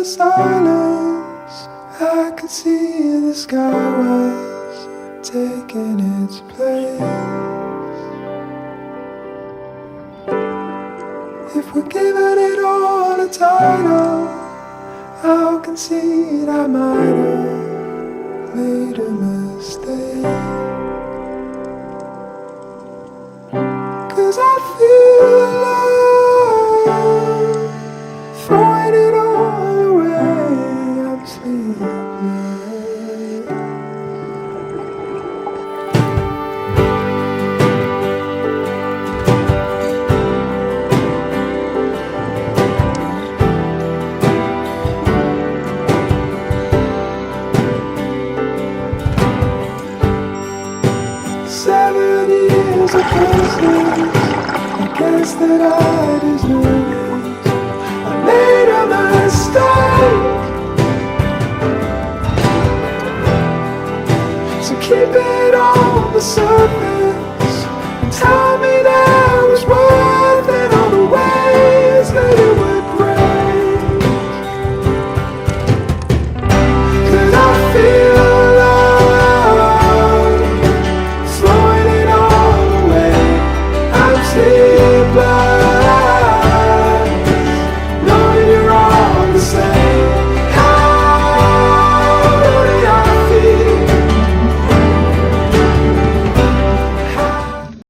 the silence, I could see the sky was taking its place. If we're giving it all a title, I'll concede I might have made a mistake. 'Cause I feel love, throwing it all away, I'm sleeping. 7 years of process, I guess that I deserve it. I made a mistake, so keep it on the surface.